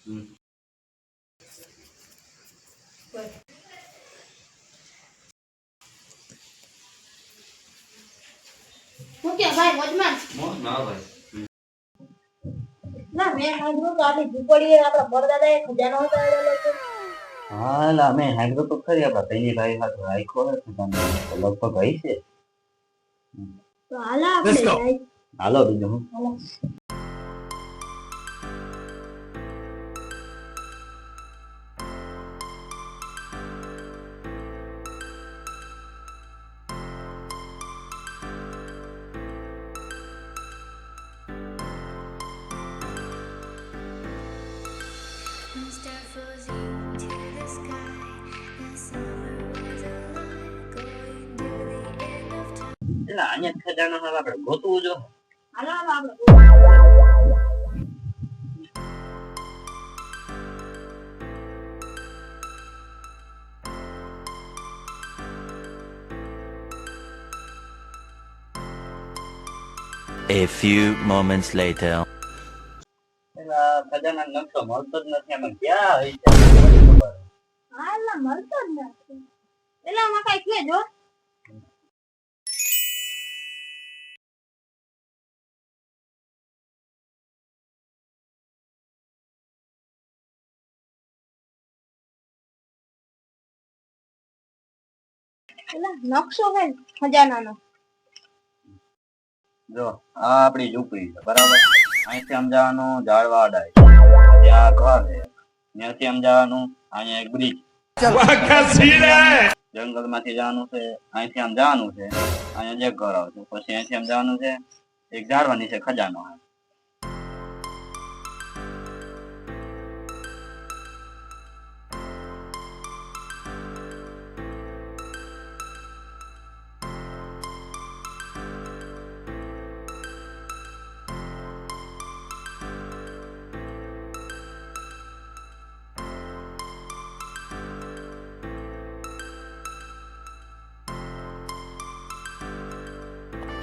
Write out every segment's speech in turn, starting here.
હું કે ભાઈ મોજમાં ના ભાઈ ના મેં સાંભળ્યું તો આપણી ઝૂંપડીએ આપણા પરદાદાએ ખજાનો ઉતારેલો છે. હા એટલે અમે હાંડવો તો ખરી આપણા તૈની ભાઈ સાથે રાખ્યો ને લગભગ હઈ છે. તો હાલા આપણે જાય. હાલો બીજું હું હાલો. એટલે અહીંયા ખજાનો હાલ આપણે ગોતવું જો. હાલો આપણે A few moments later. પેલા ખજાના નકશો મળતો જ નથી અમે ક્યાં હઈ છે ખબર. હાલા મળતો જ નથી. પેલા માં કઈ કે જો પેલા નકશો હે ખજાનાનો. જો આ આપણી ઝૂંપડી છે બરાબર. અહીંથી આમ જવાનું ઝાડવાડાય ત્યાં ઘર છે. ત્યાંથી આમ જવાનું અહીંયા એક બ્રિજ જંગલ માંથી જવાનું છે. અહીંથી આમ જવાનું છે અહીંયા જે ઘર આવશે પછી અહીંથી આમ જવાનું છે એક ઝાડવા નીચે ખજાનો છે.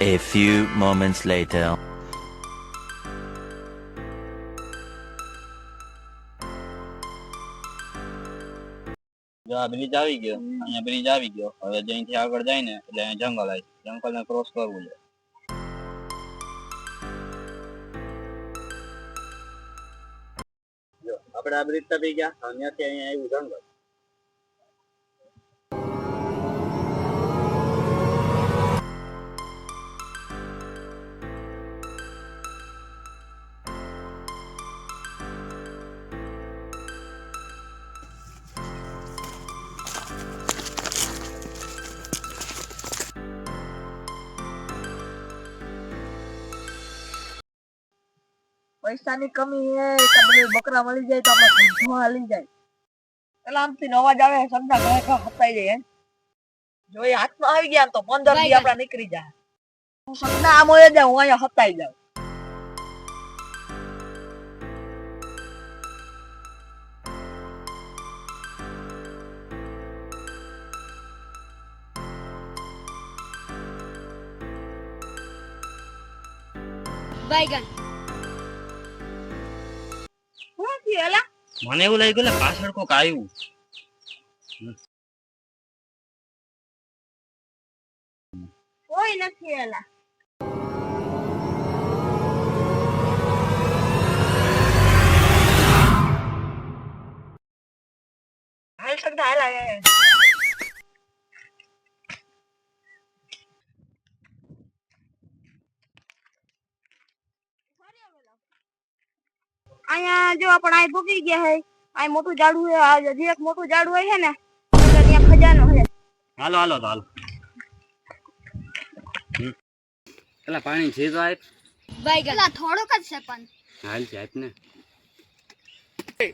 A few moments later. જો આ બ્રિજ આવી ગયો અહીંયા બ્રિજ આવી ગયો. હવે જ્યાંથી આગળ જાય ને એટલે અહીંયા જંગલ આવી જંગલ ને ક્રોસ કરવું છે. જો આપણે આ બ્રિજ તપી ગયા અહીંયાથી અહીંયા આવ્યું જંગલ. પૈસાની કમી હે કે બધું બકરા મળી જાય તો આપણે ધોવા હાલી જાય. પેલા આમથી અવાજ આવે સમજા ઘરે હતાઈ જાય. જો એ હાથમાં આવી ગયા તો 15 દી આપડા નીકળી જાય. હું સમજા આમ હોય જાય હું અહીંયા હતાઈ જાઉં. Baigan. શું થયું એલા? મને એવું લાગ્યું કે પાછળ કોક આવ્યું. કોઈ નથી એલા. હાલ શકતા હાલ અહીંયા જો આપણે અહીં ભૂકી ગયા હે. અહીં મોટું ઝાડું હે. આ હજી એક મોટું ઝાડું હોય છે ને ત્યાં ખજાનો હે. હાલો હાલો તો હાલો. પેલા પાણી છે તો આપ. Baigan. થોડુંક જ છે પણ. હાલ છે આપ ને.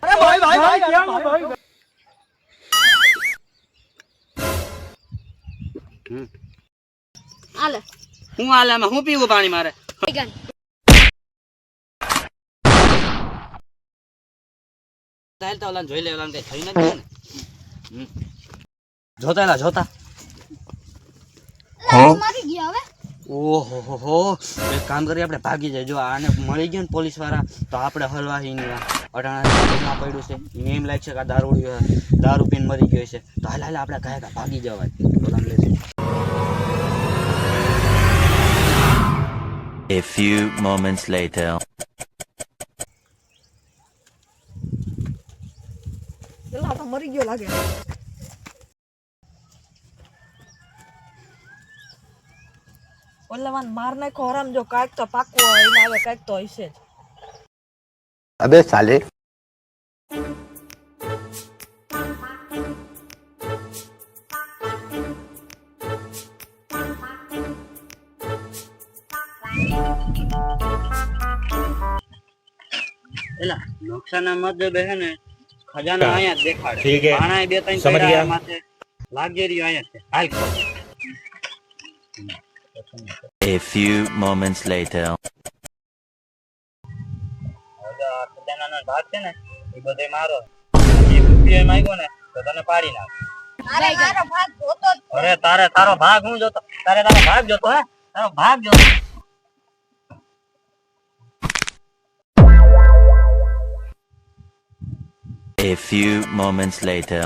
અરે ભાઈ ભાઈ આલે. હું હાલામાં હું પીવું પાણી મારે. Baigan. ચાલતા ઓલા જોઈ લે ઓલા કઈ થઈ નથી ને. જોતા એલા જોતા. મારી ગયા હવે. ઓહો હો, એક કામ કરી આપણે ભાગી જાય. જો આને મળી ગયા ને પોલીસ વાળા તો આપણે હલવાહી ની અટાણા પડ્યું છે. એને એમ લાગે છે કે આ દારૂ પીને મરી ગયો છે. તો હાલ હાલ આપણે ગયા ભાગી જવાય. બોલામ લેશે. A few moments later. પેલા તો મરી ગયો લાગે. ઓલાવાન માર નાખો હરામ, જો કાંઈક તો પાકું હોય એને આવે, કાંઈક તો હશે જ. अबे साले એલા નકશાના મતલબે હે ને ખજાનો અહીંયા જ દેખાડે. ઠીક હે. આણાએ બે ત્રણ સમજ પડ્યા ગયા. માથે લાગી રહ્યો અહીંયા જ છે. હાલ ખોલ. A few moments later. હવે આ ખજાનાનો ભાગ છે ને એ બધે મારો. એક રૂપિયો માંગ્યો ને તો તને પાડી નાખ. અરે તારો ભાગ હું જોતો? તારો ભાગ જોતો હે? તારો ભાગ જોતો? A few moments later.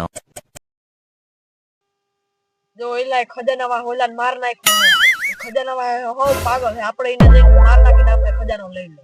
જો ઓલા ખજાનામાં ઓલાને માર નાખ્યો. ખજાનામાં હો પાગલ છે, આપણે એને જઈને માર નાખીને આપણે ખજાનો લઈ લે.